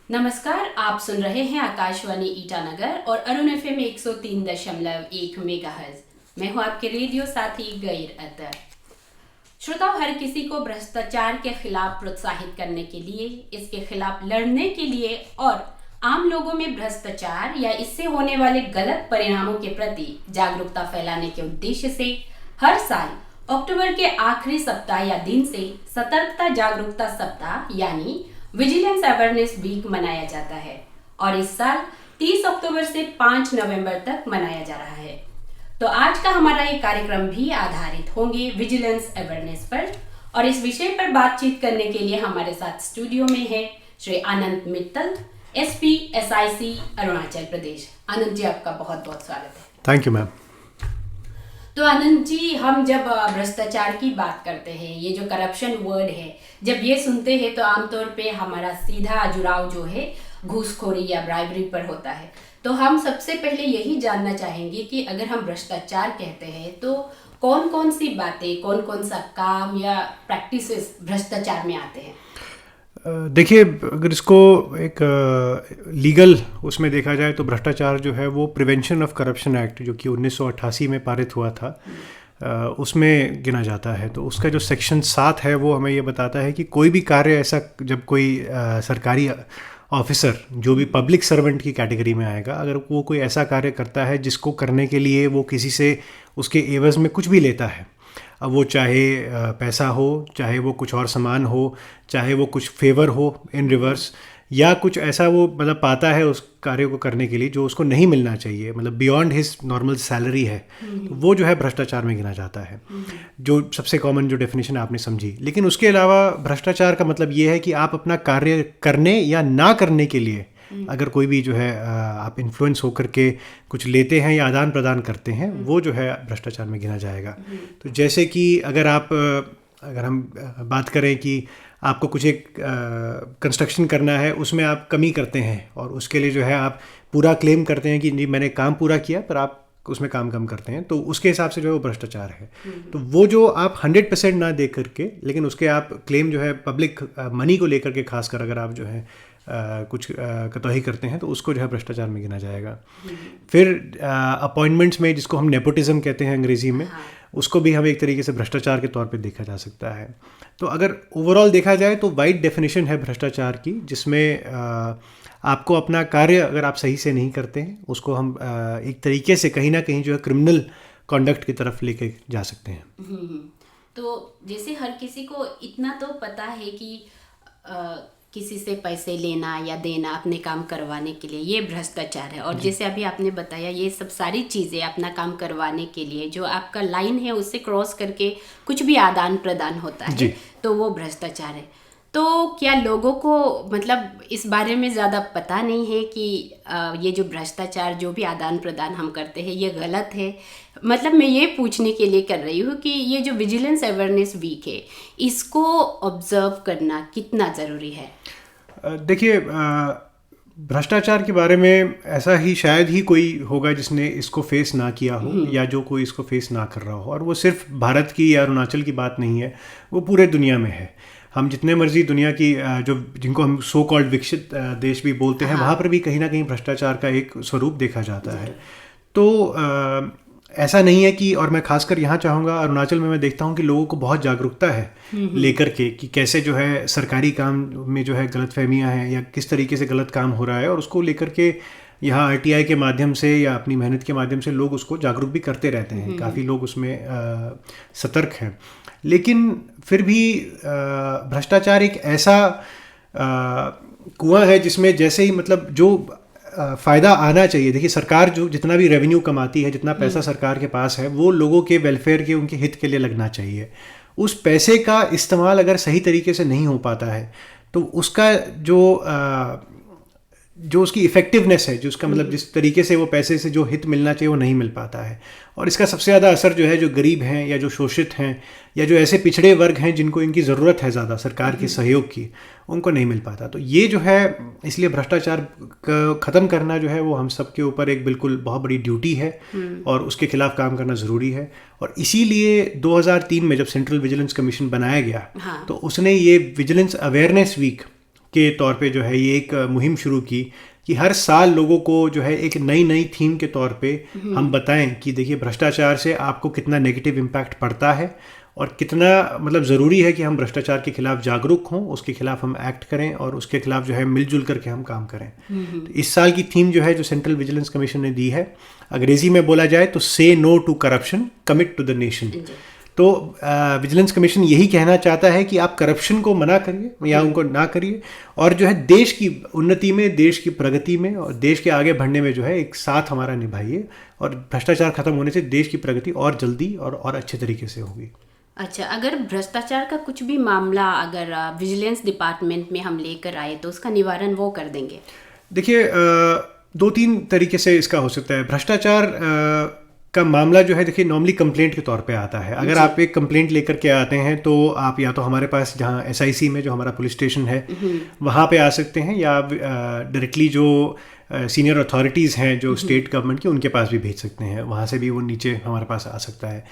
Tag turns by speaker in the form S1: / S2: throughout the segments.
S1: नमस्कार, आप सुन रहे हैं आकाशवाणी ईटानगर और अरुण एफएम 103.1 मेगाहर्ट्ज। मैं हूं आपके रेडियो साथी गैर अतर। श्रोताओं, हर किसी को भ्रष्टाचार के खिलाफ प्रोत्साहित करने के लिए, इसके खिलाफ लड़ने के लिए और आम लोगों में भ्रष्टाचार या इससे होने वाले गलत परिणामों के प्रति जागरूकता फैलाने के उद्देश्य से हर साल अक्टूबर के आखिरी सप्ताह या दिन से सतर्कता जागरूकता सप्ताह यानी विजिलेंस अवेयरनेस वीक मनाया जाता है और इस साल 30 अक्टूबर से 5 नवंबर तक मनाया जा रहा है। तो आज का हमारा ये कार्यक्रम भी आधारित होंगे विजिलेंस अवेयरनेस पर और इस विषय पर बातचीत करने के लिए हमारे साथ स्टूडियो में है श्री आनंद मित्तल, एसपी एसआईसी अरुणाचल प्रदेश। आनंद जी, आपका बहुत बहुत स्वागत है।
S2: Thank you ma'am.
S1: तो आनंद जी, हम जब भ्रष्टाचार की बात करते हैं, ये जो करप्शन वर्ड है, जब ये सुनते हैं तो आमतौर पे हमारा सीधा जुड़ाव जो है घूसखोरी या ब्राइबरी पर होता है। तो हम सबसे पहले यही जानना चाहेंगे कि अगर हम भ्रष्टाचार कहते हैं तो कौन कौन सी बातें, कौन कौन सा काम या प्रैक्टिसेस भ्रष्टाचार में आते हैं?
S2: देखिए, अगर इसको एक लीगल उसमें देखा जाए तो भ्रष्टाचार जो है वो प्रिवेंशन ऑफ करप्शन एक्ट जो कि 1988 में पारित हुआ था, उसमें गिना जाता है। तो उसका जो सेक्शन 7 है वो हमें ये बताता है कि कोई भी कार्य ऐसा, जब कोई सरकारी ऑफिसर जो भी पब्लिक सर्वेंट की कैटेगरी में आएगा, अगर वो कोई ऐसा कार्य करता है जिसको करने के लिए वो किसी से उसके एवज़ में कुछ भी लेता है, अब वो चाहे पैसा हो, चाहे वो कुछ और सामान हो, चाहे वो कुछ फेवर हो इन रिवर्स, या कुछ ऐसा वो मतलब पाता है उस कार्य को करने के लिए जो उसको नहीं मिलना चाहिए, मतलब बियॉन्ड हिज नॉर्मल सैलरी है, तो वो जो है भ्रष्टाचार में गिना जाता है। जो सबसे कॉमन जो डेफिनेशन आपने समझी। लेकिन उसके अलावा भ्रष्टाचार का मतलब ये है कि आप अपना कार्य करने या ना करने के लिए अगर कोई भी जो है आप इन्फ्लुएंस होकर के कुछ लेते हैं या आदान प्रदान करते हैं, वो जो है भ्रष्टाचार में गिना जाएगा। तो जैसे कि अगर हम बात करें कि आपको कुछ एक कंस्ट्रक्शन करना है, उसमें आप कमी करते हैं और उसके लिए जो है आप पूरा क्लेम करते हैं कि जी मैंने काम पूरा किया, पर आप उसमें काम कम करते हैं, तो उसके हिसाब से जो है वो भ्रष्टाचार है। तो वो जो आप 100% ना दे करके, लेकिन उसके आप क्लेम जो है पब्लिक मनी को लेकर के, खासकर अगर आप जो है कुछ कतौही करते हैं, तो उसको जो है भ्रष्टाचार में गिना जाएगा। फिर अपॉइंटमेंट्स में, जिसको हम नेपोटिज्म कहते हैं अंग्रेजी में, उसको भी हम एक तरीके से भ्रष्टाचार के तौर पे देखा जा सकता है। तो अगर ओवरऑल देखा जाए तो वाइड डेफिनेशन है भ्रष्टाचार की, जिसमें आपको अपना कार्य अगर आप सही से नहीं करते हैं, उसको हम एक तरीके से कहीं ना कहीं जो है क्रिमिनल कॉन्डक्ट की तरफ लेके जा सकते हैं।
S1: तो जैसे हर किसी को इतना तो पता है कि किसी से पैसे लेना या देना अपने काम करवाने के लिए, ये भ्रष्टाचार है। और जैसे अभी आपने बताया, ये सब सारी चीज़ें अपना काम करवाने के लिए जो आपका लाइन है उससे क्रॉस करके कुछ भी आदान प्रदान होता है, तो वो भ्रष्टाचार है। तो क्या लोगों को मतलब इस बारे में ज़्यादा पता नहीं है कि ये जो भ्रष्टाचार, जो भी आदान प्रदान हम करते हैं, ये गलत है? मतलब मैं ये पूछने के लिए कर रही हूँ कि ये जो विजिलेंस अवेयरनेस वीक है, इसको ऑब्जर्व करना कितना ज़रूरी है?
S2: देखिए, भ्रष्टाचार के बारे में ऐसा ही शायद ही कोई होगा जिसने इसको फेस ना किया हो, या जो कोई इसको फेस ना कर रहा हो। और वो सिर्फ भारत की या अरुणाचल की बात नहीं है, वो पूरे दुनिया में है। हम जितने मर्जी दुनिया की जो जिनको हम सो कॉल्ड विकसित देश भी बोलते हैं, वहाँ पर भी कहीं ना कहीं भ्रष्टाचार का एक स्वरूप देखा जाता है। तो ऐसा नहीं है कि, और मैं खासकर यहाँ चाहूँगा, अरुणाचल में मैं देखता हूँ कि लोगों को बहुत जागरूकता है लेकर के कि कैसे जो है सरकारी काम में जो है गलतफहमियाँ हैं या किस तरीके से गलत काम हो रहा है, और उसको लेकर के यहाँ आरटीआई के माध्यम से या अपनी मेहनत के माध्यम से लोग उसको जागरूक भी करते रहते हैं। काफ़ी लोग उसमें सतर्क हैं। लेकिन फिर भी भ्रष्टाचार एक ऐसा कुआं है जिसमें जैसे ही मतलब जो फ़ायदा आना चाहिए, देखिए सरकार जो जितना भी रेवेन्यू कमाती है, जितना पैसा सरकार के पास है, वो लोगों के वेलफेयर के, उनके हित के लिए लगना चाहिए। उस पैसे का इस्तेमाल अगर सही तरीके से नहीं हो पाता है, तो उसका जो उसकी इफ़ेक्टिवनेस है, जो उसका मतलब जिस तरीके से वो पैसे से जो हित मिलना चाहिए वो नहीं मिल पाता है। और इसका सबसे ज़्यादा असर जो है, जो गरीब हैं या जो शोषित हैं या जो ऐसे पिछड़े वर्ग हैं जिनको इनकी ज़रूरत है ज़्यादा सरकार के सहयोग की, उनको नहीं मिल पाता। तो ये जो है, इसलिए भ्रष्टाचार को ख़त्म करना जो है वो हम सब के ऊपर एक बिल्कुल बहुत बड़ी ड्यूटी है और उसके खिलाफ काम करना ज़रूरी है। और इसीलिए 2003 में जब सेंट्रल विजिलेंस कमीशन बनाया गया, तो उसने ये विजिलेंस अवेयरनेस वीक के तौर पे जो है ये एक मुहिम शुरू की कि हर साल लोगों को जो है एक नई थीम के तौर पे हम बताएं कि देखिए भ्रष्टाचार से आपको कितना नेगेटिव इम्पैक्ट पड़ता है और कितना मतलब ज़रूरी है कि हम भ्रष्टाचार के खिलाफ जागरूक हों, उसके खिलाफ हम एक्ट करें और उसके खिलाफ जो है मिलजुल करके हम काम करें। तो इस साल की थीम जो है जो सेंट्रल विजिलेंस कमीशन ने दी है, अंग्रेजी में बोला जाए तो say no to corruption, commit to the nation. तो विजिलेंस कमीशन यही कहना चाहता है कि आप करप्शन को मना करिए या उनको ना करिए और जो है देश की उन्नति में, देश की प्रगति में और देश के आगे बढ़ने में जो है एक साथ हमारा निभाइए और भ्रष्टाचार खत्म होने से देश की प्रगति और जल्दी और अच्छे तरीके से होगी।
S1: अच्छा, अगर भ्रष्टाचार का कुछ भी मामला अगर विजिलेंस डिपार्टमेंट में हम लेकर आए तो उसका निवारण वो कर देंगे?
S2: देखिए 2-3 तरीके से इसका हो सकता है। भ्रष्टाचार का मामला जो है देखिए नॉर्मली कंप्लेंट के तौर पे आता है। अगर आप एक कंप्लेंट लेकर के आते हैं तो आप या तो हमारे पास जहाँ SIC में जो हमारा पुलिस स्टेशन है वहाँ पे आ सकते हैं या आप डायरेक्टली जो सीनियर अथॉरिटीज़ हैं जो स्टेट गवर्नमेंट की उनके पास भी भेज सकते हैं, वहाँ से भी वो नीचे हमारे पास आ सकता है।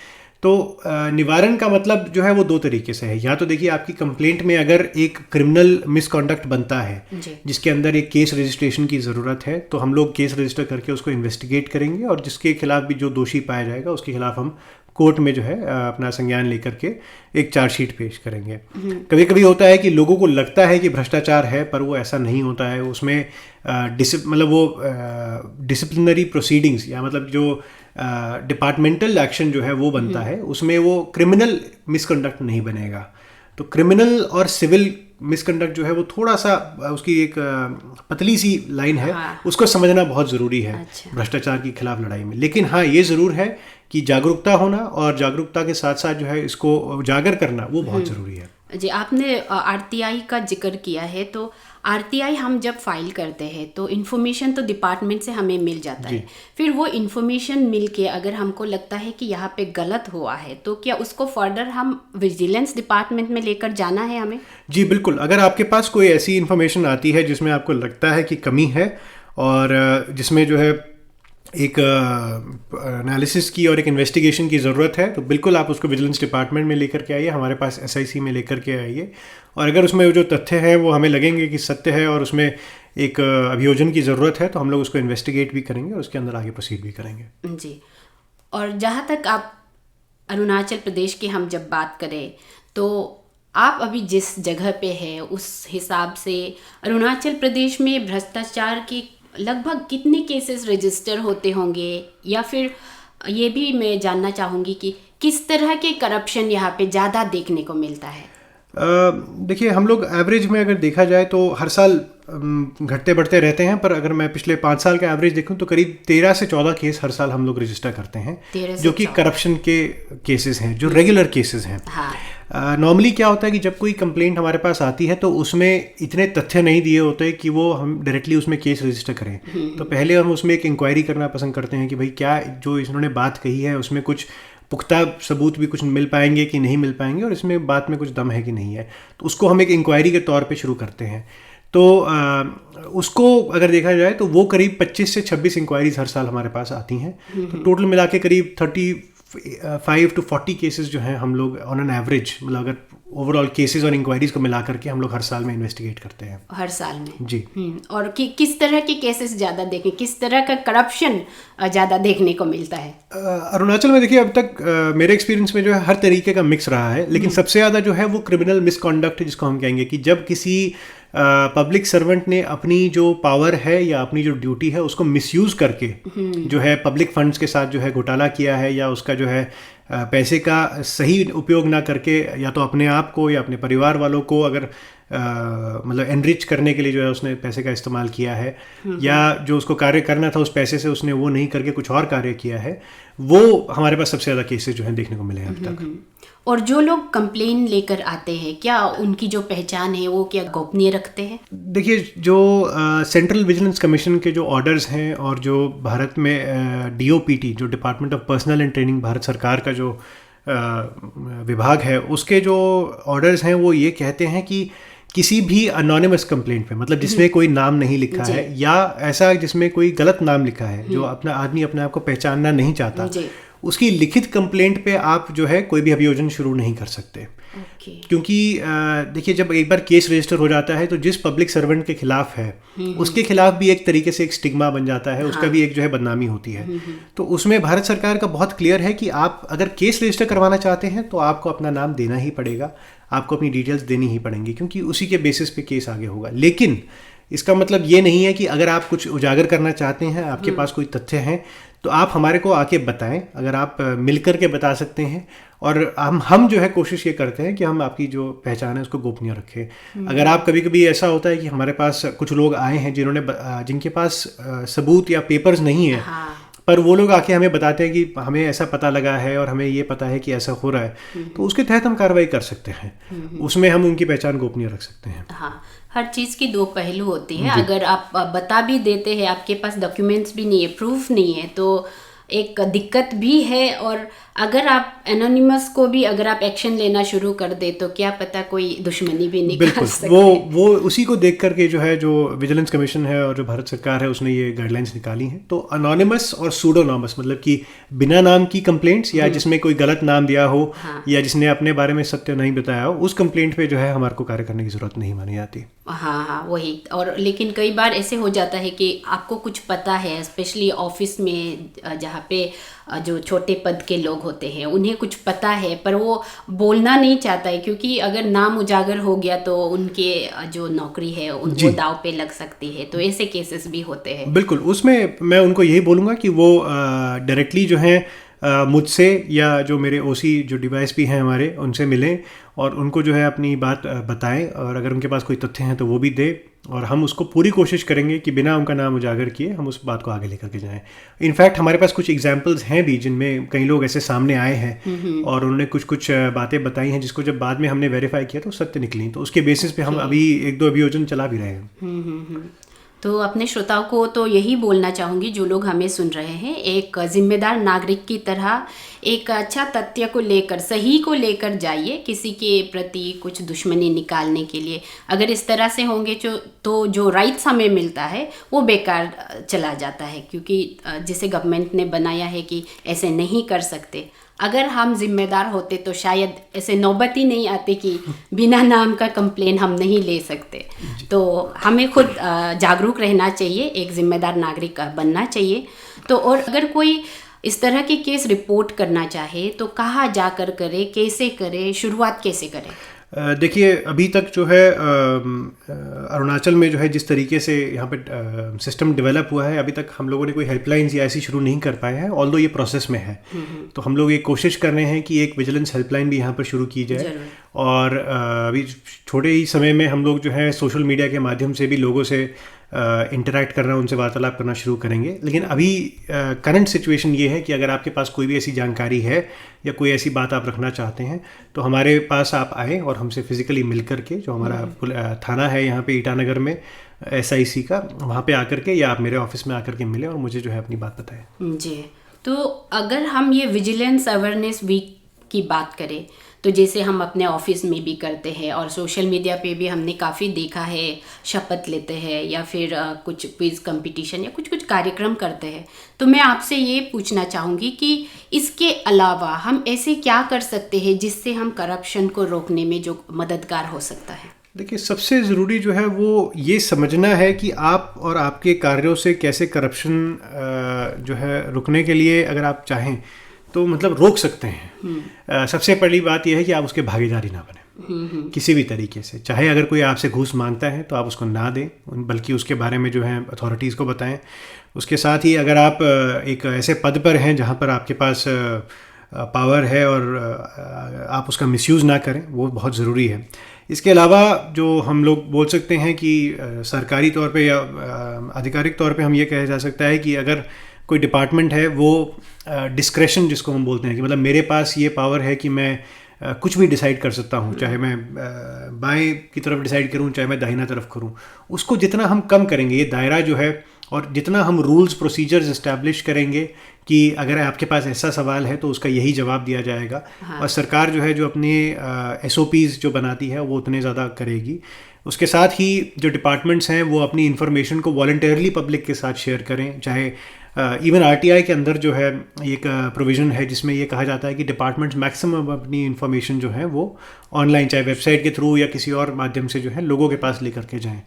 S2: तो निवारण का मतलब जो है वो 2 तरीके से है। या तो देखिए आपकी कंप्लेंट में अगर एक क्रिमिनल मिसकॉन्डक्ट बनता है जिसके अंदर एक केस रजिस्ट्रेशन की ज़रूरत है तो हम लोग केस रजिस्टर करके उसको इन्वेस्टिगेट करेंगे और जिसके खिलाफ भी जो दोषी पाया जाएगा उसके खिलाफ हम कोर्ट में जो है अपना संज्ञान लेकर के एक चार्जशीट पेश करेंगे। कभी कभी होता है कि लोगों को लगता है कि भ्रष्टाचार है पर वो ऐसा नहीं होता है। उसमें मतलब वो डिसिप्लिनरी प्रोसीडिंग्स या मतलब जो डिपार्टमेंटल एक्शन जो है वो बनता है, उसमें वो क्रिमिनल मिसकंडक्ट नहीं बनेगा। तो क्रिमिनल और सिविल मिसकंडक्ट जो है वो थोड़ा सा उसकी एक पतली सी लाइन है, उसको समझना बहुत ज़रूरी है भ्रष्टाचार के खिलाफ लड़ाई में। लेकिन हाँ, ये ज़रूर है कि जागरूकता होना और जागरूकता के साथ साथ जो है इसको उजागर करना वो बहुत ज़रूरी है।
S1: जी, आपने RTI का जिक्र किया है तो RTI हम जब फाइल करते हैं तो इन्फॉर्मेशन तो डिपार्टमेंट से हमें मिल जाता है। फिर वो इन्फॉर्मेशन मिल के अगर हमको लगता है कि यहाँ पे गलत हुआ है तो क्या उसको फर्दर हम विजिलेंस डिपार्टमेंट में लेकर जाना है हमें?
S2: जी बिल्कुल। अगर आपके पास कोई ऐसी इन्फॉर्मेशन आती है जिसमें आपको लगता है कि कमी है और जिसमें जो है एक एनालिसिस की और एक इन्वेस्टिगेशन की ज़रूरत है तो बिल्कुल आप उसको विजिलेंस डिपार्टमेंट में लेकर के आइए, हमारे पास SIC में लेकर के आइए। और अगर उसमें जो तथ्य हैं वो हमें लगेंगे कि सत्य है और उसमें एक अभियोजन की ज़रूरत है तो हम लोग उसको इन्वेस्टिगेट भी करेंगे और उसके अंदर आगे प्रोसीड भी करेंगे।
S1: जी, और जहाँ तक आप अरुणाचल प्रदेश की हम जब बात करें तो आप अभी जिस जगह पे है उस हिसाब से अरुणाचल प्रदेश में भ्रष्टाचार के लगभग कितने केसेस रजिस्टर होते होंगे, या फिर ये भी मैं जानना चाहूँगी कि किस तरह के करप्शन यहाँ पे ज़्यादा देखने को मिलता है?
S2: देखिए हम लोग एवरेज में अगर देखा जाए तो हर साल घटते बढ़ते रहते हैं, पर अगर मैं पिछले 5 साल का एवरेज देखूं तो करीब 13 से 14 केस हर साल हम लोग रजिस्टर करते हैं जो कि करप्शन के केसेस हैं, जो रेगुलर केसेस हैं। नॉर्मली क्या होता है कि जब कोई कंप्लेंट हमारे पास आती है तो उसमें इतने तथ्य नहीं दिए होते कि वो हम डायरेक्टली उसमें केस रजिस्टर करें। तो पहले हम उसमें एक इंक्वायरी करना पसंद करते हैं कि भाई क्या जो इन्होंने बात कही है उसमें कुछ पुख्ता सबूत भी कुछ मिल पाएंगे कि नहीं मिल पाएंगे और इसमें बात में कुछ दम है कि नहीं है। तो उसको हम एक इंक्वायरी के तौर पे शुरू करते हैं। तो उसको अगर देखा जाए तो वो करीब 25 से 26 इंक्वायरीज हर साल हमारे पास आती हैं। तो टोटल मिला के करीब 35 to 40 केसेस जो हैं हम लोग ऑन एन एवरेज, मतलब अगर ओवरऑल केसेस और इंक्वायरीज को मिला करके हम लोग हर साल में इन्वेस्टिगेट करते हैं।
S1: हर साल में?
S2: जी।
S1: और किस तरह के केसेस ज़्यादा देखें, किस तरह का करप्शन ज़्यादा देखने को मिलता है?
S2: अरुणाचल में देखिए अब तक मेरे एक्सपीरियंस में जो है हर तरीके का मिक्स रहा है, लेकिन सबसे ज़्यादा जो है वो क्रिमिनल मिसकॉन्डक्ट जिसको हम कहेंगे कि जब किसी पब्लिक सर्वेंट ने अपनी जो पावर है या अपनी जो ड्यूटी है उसको मिसयूज़ करके जो है पब्लिक फंड्स के साथ जो है घोटाला किया है या उसका जो है पैसे का सही उपयोग ना करके या तो अपने आप को या अपने परिवार वालों को अगर मतलब एनरिच करने के लिए जो है उसने पैसे का इस्तेमाल किया है या जो उसको कार्य करना था उस पैसे से उसने वो नहीं करके कुछ और कार्य किया है, वो हमारे पास सबसे ज़्यादा केसेस जो हैं देखने को मिले हैं अब तक।
S1: और जो लोग कंप्लेन लेकर आते हैं क्या उनकी जो पहचान है वो क्या गोपनीय रखते हैं? देखिए
S2: जो सेंट्रल विजिलेंस कमीशन के जो ऑर्डर्स हैं और जो भारत में DOPT जो department of personal and training Bharat सरकार का जो विभाग है उसके जो ऑर्डर्स हैं वो ये कहते हैं कि किसी भी अनोनिमस कंप्लेंट पे, मतलब जिसमें कोई नाम नहीं लिखा है या ऐसा जिसमें कोई गलत नाम लिखा है जो अपना आदमी अपने आप को पहचानना नहीं चाहता, उसकी लिखित कंप्लेंट पे आप जो है कोई भी अभियोजन शुरू नहीं कर सकते। क्योंकि देखिए, जब एक बार केस रजिस्टर हो जाता है तो जिस पब्लिक सर्वेंट के खिलाफ है उसके खिलाफ भी एक तरीके से एक स्टिग्मा बन जाता है, उसका भी एक जो है बदनामी होती है। तो उसमें भारत सरकार का बहुत क्लियर है कि आप अगर केस रजिस्टर करवाना चाहते हैं तो आपको अपना नाम देना ही पड़ेगा, आपको अपनी डिटेल्स देनी ही पड़ेंगी, क्योंकि उसी के बेसिस पे केस आगे होगा। लेकिन इसका मतलब ये नहीं है कि अगर आप कुछ उजागर करना चाहते हैं, आपके पास कोई तथ्य हैं, तो आप हमारे को आके बताएं। अगर आप मिलकर के बता सकते हैं, और हम जो है कोशिश ये करते हैं कि हम आपकी जो पहचान है उसको गोपनीय रखें। अगर आप कभी कभी ऐसा होता है कि हमारे पास कुछ लोग आए हैं जिनके पास सबूत या पेपर्स नहीं है, पर वो लोग आके हमें बताते हैं कि हमें ऐसा पता लगा है और हमें ये पता है कि ऐसा हो रहा है, तो उसके तहत हम कार्रवाई कर सकते हैं। उसमें हम उनकी पहचान गोपनीय रख सकते हैं।
S1: हाँ, हर चीज़ की दो पहलू होती है। अगर आप बता भी देते हैं, आपके पास डॉक्यूमेंट्स भी नहीं है, प्रूफ नहीं है, तो एक दिक्कत भी है। और अगर आप एनोनिमस को भी अगर आप एक्शन लेना शुरू कर दे तो क्या पता कोई दुश्मनी भी निकाल सकते।
S2: वो उसी को देख करके जो है, जो विजिलेंस कमीशन है और जो भारत सरकार है उसने ये गाइडलाइंस निकाली हैं। तो अनोनिमस और सूडोनॉमस, मतलब कि बिना नाम की कंप्लेंट्स या जिसमें कोई गलत नाम दिया हो, या जिसने अपने बारे में सत्य नहीं बताया हो, उस कंप्लेंट पे जो है हमारे को कार्य करने की जरूरत नहीं मानी जाती।
S1: हाँ, वही। और लेकिन कई बार ऐसे हो जाता है कि आपको कुछ पता है, स्पेशली ऑफिस में जहाँ पे जो छोटे पद के लोग होते हैं उन्हें कुछ पता है, पर वो बोलना नहीं चाहता है, क्योंकि अगर नाम उजागर हो गया तो उनके जो नौकरी है वो दाव पे लग सकती है। तो ऐसे केसेस भी होते हैं।
S2: बिल्कुल, उसमें मैं उनको यही बोलूँगा कि वो डायरेक्टली जो है मुझसे या जो मेरे ओसी जो डीवाईएसपी हैं हमारे, उनसे मिलें और उनको जो है अपनी बात बताएं, और अगर उनके पास कोई तथ्य हैं तो वो भी दे, और हम उसको पूरी कोशिश करेंगे कि बिना उनका नाम उजागर किए हम उस बात को आगे लेकर के जाएं। इनफैक्ट हमारे पास कुछ एग्जांपल्स हैं भी जिनमें कई लोग ऐसे सामने आए हैं और उन्होंने कुछ बातें बताई हैं जिसको जब बाद में हमने वेरीफाई किया तो सत्य निकली। तो उसके बेसिस पे हम अभी 1-2 अभियोजन चला भी रहे हैं।
S1: तो अपने श्रोताओं को तो यही बोलना चाहूँगी, जो लोग हमें सुन रहे हैं, एक जिम्मेदार नागरिक की तरह एक अच्छा तथ्य को लेकर, सही को लेकर जाइए। किसी के प्रति कुछ दुश्मनी निकालने के लिए अगर इस तरह से होंगे तो जो राइट्स हमें मिलता है वो बेकार चला जाता है, क्योंकि जिसे गवर्नमेंट ने बनाया है कि ऐसे नहीं कर सकते। अगर हम जिम्मेदार होते तो शायद ऐसे नौबत ही नहीं आती कि बिना नाम का कंप्लेन हम नहीं ले सकते। तो हमें खुद जागरूक रहना चाहिए, एक जिम्मेदार नागरिक बनना चाहिए। तो और अगर कोई इस तरह के केस रिपोर्ट करना चाहे तो कहाँ जाकर करे, कैसे करे, शुरुआत कैसे करे?
S2: देखिए, अभी तक जो है अरुणाचल में जो है जिस तरीके से यहाँ पे सिस्टम डेवलप हुआ है, अभी तक हम लोगों ने कोई हेल्पलाइंस या ऐसी शुरू नहीं कर पाए हैं, ऑल्दो ये प्रोसेस में है। तो हम लोग ये कोशिश कर रहे हैं कि एक विजिलेंस हेल्पलाइन भी यहाँ पर शुरू की जाए। और अभी छोटे ही समय में हम लोग जो है सोशल मीडिया के माध्यम से भी लोगों से इंटरैक्ट करना, उनसे वार्तालाप करना शुरू करेंगे। लेकिन अभी करंट सिचुएशन ये है कि अगर आपके पास कोई भी ऐसी जानकारी है या कोई ऐसी बात आप रखना चाहते हैं तो हमारे पास आप आएँ और हमसे फिजिकली मिल करके, जो हमारा थाना है यहाँ पे ईटानगर में SIC का, वहाँ पे आकर के या आप मेरे ऑफिस में आकर के मिलें और मुझे जो है अपनी बात बताएं।
S1: जी, तो अगर हम ये विजिलेंस अवेयरनेस वीक की बात करें तो जैसे हम अपने ऑफिस में भी करते हैं और सोशल मीडिया पे भी हमने काफ़ी देखा है, शपथ लेते हैं या फिर कुछ क्विज कंपटीशन या कुछ कार्यक्रम करते हैं। तो मैं आपसे ये पूछना चाहूँगी कि इसके अलावा हम ऐसे क्या कर सकते हैं जिससे हम करप्शन को रोकने में जो मददगार हो सकता है?
S2: देखिए, सबसे ज़रूरी जो है वो ये समझना है कि आप और आपके कार्यों से कैसे करप्शन जो है रुकने के लिए अगर आप चाहें तो मतलब रोक सकते हैं। सबसे पहली बात यह है कि आप उसके भागीदारी ना बने किसी भी तरीके से। चाहे अगर कोई आपसे घूस मांगता है तो आप उसको ना दें, बल्कि उसके बारे में जो है अथॉरिटीज़ को बताएं। उसके साथ ही अगर आप एक ऐसे पद पर हैं जहां पर आपके पास पावर है और आप उसका मिसयूज़ ना करें, वो बहुत ज़रूरी है। इसके अलावा जो हम लोग बोल सकते हैं कि सरकारी तौर पे या आधिकारिक तौर पे हम ये कहा जा सकता है कि अगर कोई डिपार्टमेंट है वो डिस्क्रेशन जिसको हम बोलते हैं कि मतलब मेरे पास ये पावर है कि मैं कुछ भी डिसाइड कर सकता हूँ, चाहे मैं बाएं की तरफ डिसाइड करूँ चाहे मैं दाहिना तरफ करूँ, उसको जितना हम कम करेंगे ये दायरा जो है, और जितना हम रूल्स प्रोसीजर्स इस्टेब्लिश करेंगे कि अगर आपके पास ऐसा सवाल है तो उसका यही जवाब दिया जाएगा। और सरकार जो है जो अपने SOPs जो बनाती है वो उतने ज़्यादा करेगी। उसके साथ ही जो डिपार्टमेंट्स हैं वो अपनी इन्फॉर्मेशन को वॉलंटियरली पब्लिक के साथ शेयर करें, चाहे इवन आरटीआई के अंदर जो है एक प्रोविज़न है जिसमें ये कहा जाता है कि डिपार्टमेंट्स मैक्सिमम अपनी इन्फॉर्मेशन जो है वो ऑनलाइन, चाहे वेबसाइट के थ्रू या किसी और माध्यम से जो है लोगों के पास लेकर के जाएं।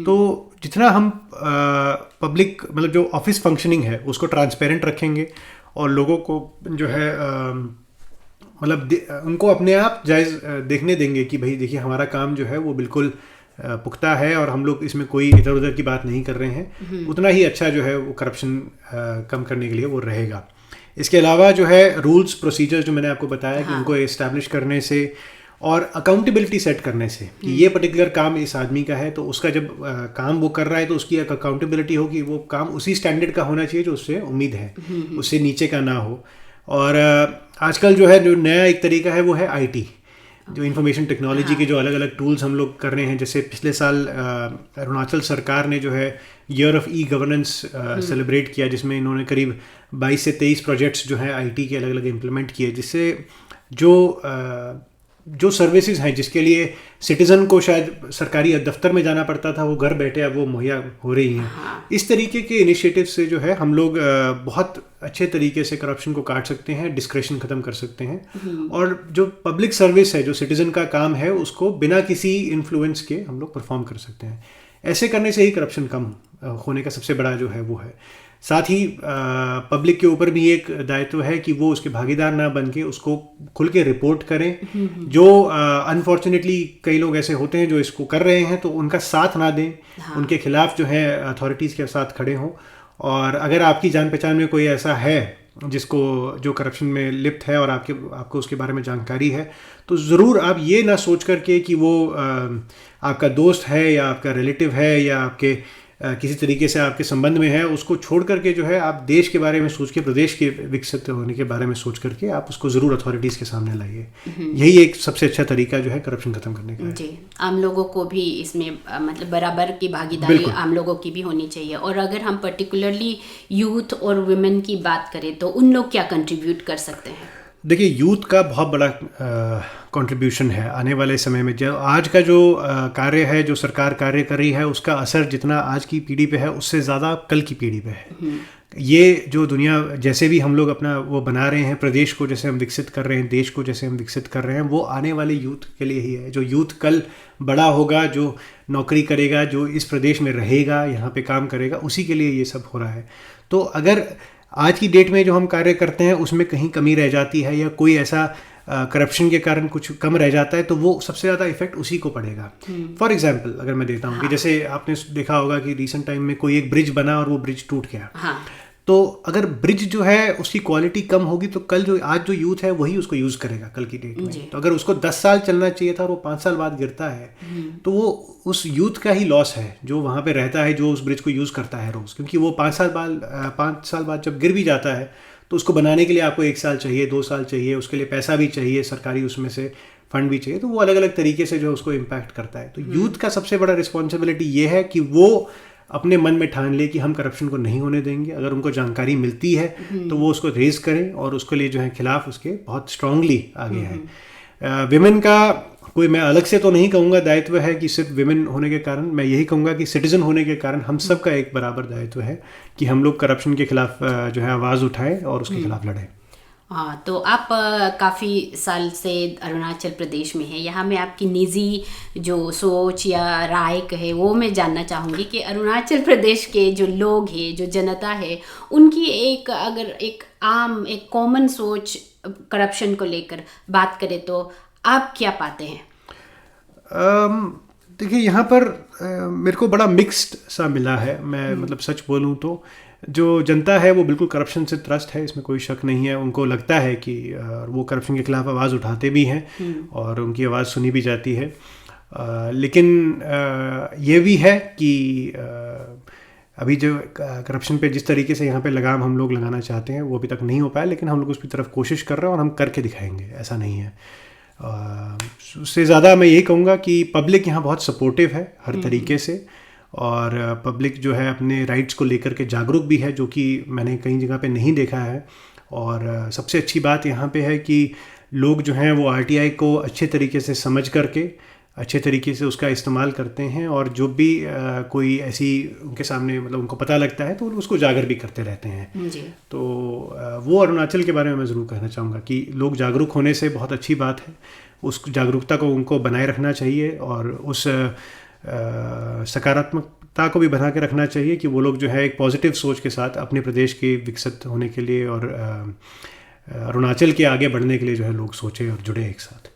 S2: तो जितना हम पब्लिक मतलब जो ऑफिस फंक्शनिंग है उसको ट्रांसपेरेंट रखेंगे और लोगों को जो है मतलब उनको अपने आप जायज़ देखने देंगे कि भाई देखिए हमारा काम जो है वो बिल्कुल पुख्ता है और हम लोग इसमें कोई इधर उधर की बात नहीं कर रहे हैं, उतना ही अच्छा जो है वो करप्शन कम करने के लिए वो रहेगा। इसके अलावा जो है रूल्स प्रोसीजर्स जो मैंने आपको बताया कि उनको इस्टेब्लिश करने से और अकाउंटेबिलिटी सेट करने से कि ये पर्टिकुलर काम इस आदमी का है तो उसका जब काम वो कर रहा है तो उसकी एक अकाउंटेबिलिटी हो कि वो काम उसी स्टैंडर्ड का होना चाहिए जो उससे उम्मीद है, उससे नीचे का ना हो। और आजकल जो है जो नया एक तरीका है वो है आईटी, जो इंफॉर्मेशन टेक्नोलॉजी के जो अलग अलग टूल्स हम लोग कर रहे हैं। जैसे पिछले साल अरुणाचल सरकार ने जो है year of e governance celebrate किया, जिसमें इन्होंने करीब 22 से 23 प्रोजेक्ट्स जो हैं आईटी के अलग अलग इम्प्लीमेंट किए, जिससे जो सर्विसेज हैं जिसके लिए सिटीज़न को शायद सरकारी दफ्तर में जाना पड़ता था वो घर बैठे अब वो मुहैया हो रही हैं। इस तरीके के इनिशिएटिव से जो है हम लोग बहुत अच्छे तरीके से करप्शन को काट सकते हैं, डिस्क्रेशन ख़त्म कर सकते हैं और जो पब्लिक सर्विस है, जो सिटीज़न का काम है, उसको बिना किसी इन्फ्लुएंस के हम लोग परफॉर्म कर सकते हैं। ऐसे करने से ही करप्शन कम होने का सबसे बड़ा जो है वो है। साथ ही पब्लिक के ऊपर भी एक दायित्व है कि वो उसके भागीदार ना बन के उसको खुल के रिपोर्ट करें। जो अनफॉर्चुनेटली कई लोग ऐसे होते हैं जो इसको कर रहे हैं तो उनका साथ ना दें, उनके खिलाफ जो है अथॉरिटीज़ के साथ खड़े हों। और अगर आपकी जान पहचान में कोई ऐसा है जिसको जो करप्शन में लिप्त है और आपको उसके बारे में जानकारी है तो ज़रूर आप ये ना सोच करके कि वो आपका दोस्त है या आपका रिलेटिव है या आपके किसी तरीके से आपके संबंध में है, उसको छोड़ करके जो है आप देश के बारे में सोच के, प्रदेश के विकसित होने के बारे में सोच करके आप उसको ज़रूर अथॉरिटीज़ के सामने लाइए। यही एक सबसे अच्छा तरीका जो है करप्शन खत्म करने का है।
S1: जी, आम लोगों को भी इसमें मतलब बराबर की भागीदारी आम लोगों की भी होनी चाहिए। और अगर हम पर्टिकुलरली यूथ और वुमेन की बात करें तो उन लोग क्या कंट्रीब्यूट कर सकते हैं?
S2: देखिए, यूथ का बहुत बड़ा कंट्रीब्यूशन है आने वाले समय में। जो आज का जो कार्य है, जो सरकार कार्य कर रही है, उसका असर जितना आज की पीढ़ी पे है उससे ज़्यादा कल की पीढ़ी पे है। ये जो दुनिया जैसे भी हम लोग अपना वो बना रहे हैं, प्रदेश को जैसे हम विकसित कर रहे हैं, देश को जैसे हम विकसित कर रहे हैं, वो आने वाले यूथ के लिए ही है। जो यूथ कल बड़ा होगा, जो नौकरी करेगा, जो इस प्रदेश में रहेगा, यहाँ पे काम करेगा, उसी के लिए ये सब हो रहा है। तो अगर आज की डेट में जो हम कार्य करते हैं उसमें कहीं कमी रह जाती है या कोई ऐसा करप्शन के कारण कुछ कम रह जाता है तो वो सबसे ज़्यादा इफेक्ट उसी को पड़ेगा। फॉर एग्जांपल अगर मैं देता हूँ कि जैसे आपने देखा होगा कि रिसेंट टाइम में कोई एक ब्रिज बना और वो ब्रिज टूट गया। तो अगर ब्रिज जो है उसकी क्वालिटी कम होगी तो कल जो आज जो यूथ है वही उसको यूज़ करेगा कल की डेट में। तो अगर उसको 10 साल चलना चाहिए था और वो 5 साल बाद गिरता है तो वो उस यूथ का ही लॉस है जो वहाँ पे रहता है, जो उस ब्रिज को यूज़ करता है रोज़। क्योंकि वो 5 साल बाद जब गिर भी जाता है तो उसको बनाने के लिए आपको 1 साल चाहिए, 2 साल चाहिए, उसके लिए पैसा भी चाहिए, सरकारी उसमें से फंड भी चाहिए। तो वो अलग अलग तरीके से जो उसको इम्पैक्ट करता है। तो यूथ का सबसे बड़ा रिस्पॉन्सिबिलिटी ये है कि वो अपने मन में ठान ले कि हम करप्शन को नहीं होने देंगे। अगर उनको जानकारी मिलती है तो वो उसको रेज करें और उसके लिए जो है खिलाफ उसके बहुत स्ट्रांगली आगे हैं। विमेन का कोई मैं अलग से तो नहीं कहूँगा दायित्व है कि सिर्फ विमेन होने के कारण, मैं यही कहूँगा कि सिटीजन होने के कारण हम सब का एक बराबर दायित्व है कि हम लोग करप्शन के खिलाफ जो है आवाज़ उठाएं और उसके खिलाफ लड़ें।
S1: हाँ, तो आप काफ़ी साल से अरुणाचल प्रदेश में हैं। यहाँ मैं आपकी निजी जो सोच या राय है वो मैं जानना चाहूँगी कि अरुणाचल प्रदेश के जो लोग हैं, जो जनता है, उनकी अगर एक आम एक कॉमन सोच करप्शन को लेकर बात करें तो आप क्या पाते हैं?
S2: देखिए, यहाँ पर मेरे को बड़ा मिक्स्ड सा मिला है। मैं मतलब सच बोलूँ तो जो जनता है वो बिल्कुल करप्शन से त्रस्त है, इसमें कोई शक नहीं है। उनको लगता है कि वो करप्शन के खिलाफ आवाज़ उठाते भी हैं और उनकी आवाज़ सुनी भी जाती है। लेकिन ये भी है कि अभी जो करप्शन पे जिस तरीके से यहाँ पे लगाम हम लोग लगाना चाहते हैं वो अभी तक नहीं हो पाया, लेकिन हम लोग उसकी तरफ कोशिश कर रहे हैं और हम करके दिखाएंगे, ऐसा नहीं है। उससे ज़्यादा मैं यही कहूँगा कि पब्लिक यहाँ बहुत सपोर्टिव है हर तरीके से और पब्लिक जो है अपने राइट्स को लेकर के जागरूक भी है, जो कि मैंने कई जगह पे नहीं देखा है। और सबसे अच्छी बात यहाँ पे है कि लोग जो हैं वो आरटीआई को अच्छे तरीके से समझ करके अच्छे तरीके से उसका इस्तेमाल करते हैं और जो भी कोई ऐसी उनके सामने मतलब उनको पता लगता है तो उसको उजागर भी करते रहते हैं
S1: जी।
S2: तो वो अरुणाचल के बारे में मैं ज़रूर कहना चाहूँगा कि लोग जागरूक होने से बहुत अच्छी बात है, उस जागरूकता को उनको बनाए रखना चाहिए और उस सकारात्मकता को भी बना के रखना चाहिए कि वो लोग जो है एक पॉजिटिव सोच के साथ अपने प्रदेश के विकसित होने के लिए और अरुणाचल के आगे बढ़ने के लिए जो है लोग सोचें और जुड़े एक साथ।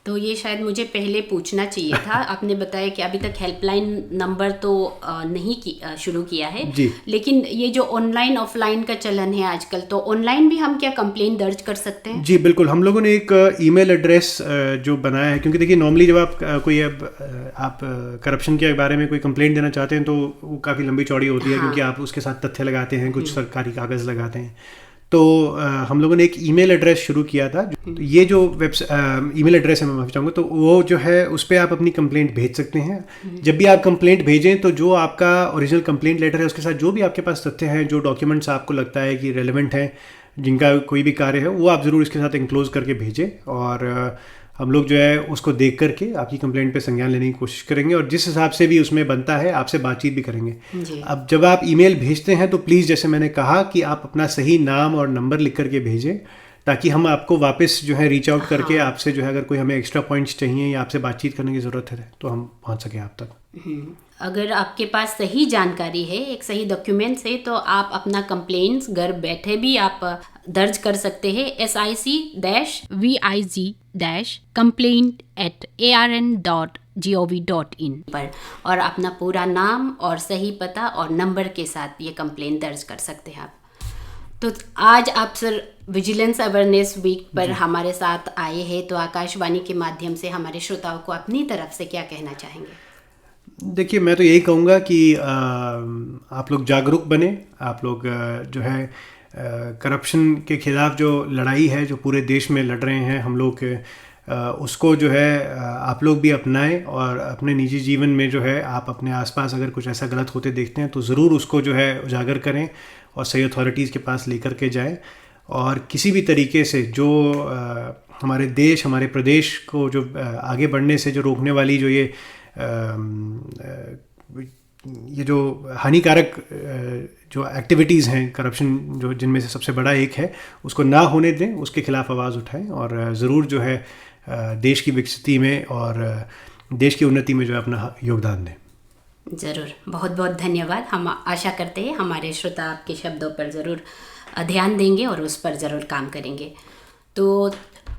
S1: तो ये शायद मुझे पहले पूछना चाहिए था। आपने बताया कि अभी तक हेल्पलाइन नंबर तो नहीं शुरू किया है
S2: जी।
S1: लेकिन ये जो ऑनलाइन ऑफलाइन का चलन है आजकल, तो ऑनलाइन भी हम क्या कंप्लेंट दर्ज कर सकते हैं?
S2: जी बिल्कुल, हम लोगों ने एक ईमेल एड्रेस जो बनाया है, क्योंकि देखिए नॉर्मली जब आप आप करप्शन के बारे में कोई कंप्लेंट देना चाहते हैं तो वो काफ़ी लंबी चौड़ी होती है। हाँ। क्योंकि आप उसके साथ तथ्य लगाते हैं, कुछ सरकारी कागज़ लगाते हैं। तो हम लोगों ने एक ईमेल एड्रेस शुरू किया था। तो ये जो ईमेल एड्रेस है, मैं माफ़ी चाहूँगा, तो वो जो है उस पर आप अपनी कंप्लेंट भेज सकते हैं। जब भी आप कंप्लेंट भेजें तो जो आपका ओरिजिनल कंप्लेंट लेटर है उसके साथ जो भी आपके पास तथ्य हैं, जो डॉक्यूमेंट्स आपको लगता है कि रेलेवेंट हैं, जिनका कोई भी कार्य है, वो आप ज़रूर इसके साथ इंक्लोज करके भेजें और हम लोग जो है उसको देख करके आपकी कंप्लेंट पे संज्ञान लेने की कोशिश करेंगे और जिस हिसाब से भी उसमें बनता है आपसे बातचीत भी करेंगे। अब जब आप ईमेल भेजते हैं तो प्लीज़, जैसे मैंने कहा, कि आप अपना सही नाम और नंबर लिख करके भेजें ताकि हम आपको वापस जो है रीच आउट करके आपसे जो है अगर कोई हमें एक्स्ट्रा पॉइंट्स चाहिए या आपसे बातचीत करने की ज़रूरत है तो हम पहुंच सकें आप तक।
S1: अगर आपके पास सही जानकारी है, एक सही डॉक्यूमेंट्स है, तो आप अपना कंप्लेंट्स घर बैठे भी आप दर्ज कर सकते हैं sic-vig-complaint@arn.gov.in पर, और अपना पूरा नाम और सही पता और नंबर के साथ ये कंप्लेंट दर्ज कर सकते हैं आप। तो आज आप सर विजिलेंस अवेयरनेस वीक पर हमारे साथ आए हैं, तो आकाशवाणी के माध्यम से हमारे श्रोताओं को अपनी तरफ से क्या कहना चाहेंगे?
S2: देखिए, मैं तो यही कहूँगा कि आप लोग जागरूक बने। आप लोग जो है करप्शन के खिलाफ जो लड़ाई है, जो पूरे देश में लड़ रहे हैं हम लोग, उसको जो है आप लोग भी अपनाएं और अपने निजी जीवन में जो है आप अपने आसपास अगर कुछ ऐसा गलत होते देखते हैं तो ज़रूर उसको जो है उजागर करें और सही अथॉरिटीज़ के पास लेकर के जाएं और किसी भी तरीके से जो हमारे देश, हमारे प्रदेश को जो आगे बढ़ने से जो रोकने वाली जो ये जो हानिकारक जो एक्टिविटीज़ हैं करप्शन, जो जिनमें से सबसे बड़ा एक है, उसको ना होने दें, उसके खिलाफ आवाज़ उठाएं और ज़रूर जो है देश की विकसिती में और देश की उन्नति में जो है अपना योगदान दें।
S1: ज़रूर, बहुत बहुत धन्यवाद। हम आशा करते हैं हमारे श्रोता आपके शब्दों पर ज़रूर ध्यान देंगे और उस पर ज़रूर काम करेंगे। तो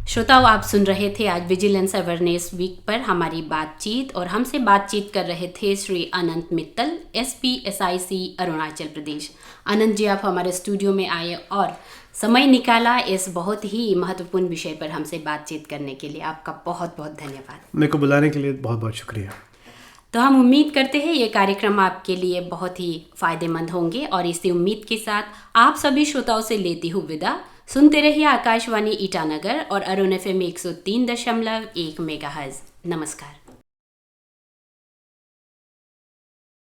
S1: श्रोताओं, आप सुन रहे थे आज विजिलेंस अवेयरनेस वीक पर हमारी बातचीत, और हमसे बातचीत कर रहे थे श्री अनंत मित्तल, SP SIC अरुणाचल प्रदेश। अनंत जी, आप हमारे स्टूडियो में आए और समय निकाला इस बहुत ही महत्वपूर्ण विषय पर हमसे बातचीत करने के लिए। आपका बहुत बहुत धन्यवाद।
S2: मेरे को बुलाने के लिए बहुत बहुत शुक्रिया।
S1: तो हम उम्मीद करते हैं ये कार्यक्रम आपके लिए बहुत ही फायदेमंद होंगे, और इसी उम्मीद के साथ आप सभी श्रोताओं से लेती हूँ विदा। सुनते रहिए आकाशवाणी ईटानगर और अरुण FM 103.1 मेगाहर्ट्ज़। नमस्कार।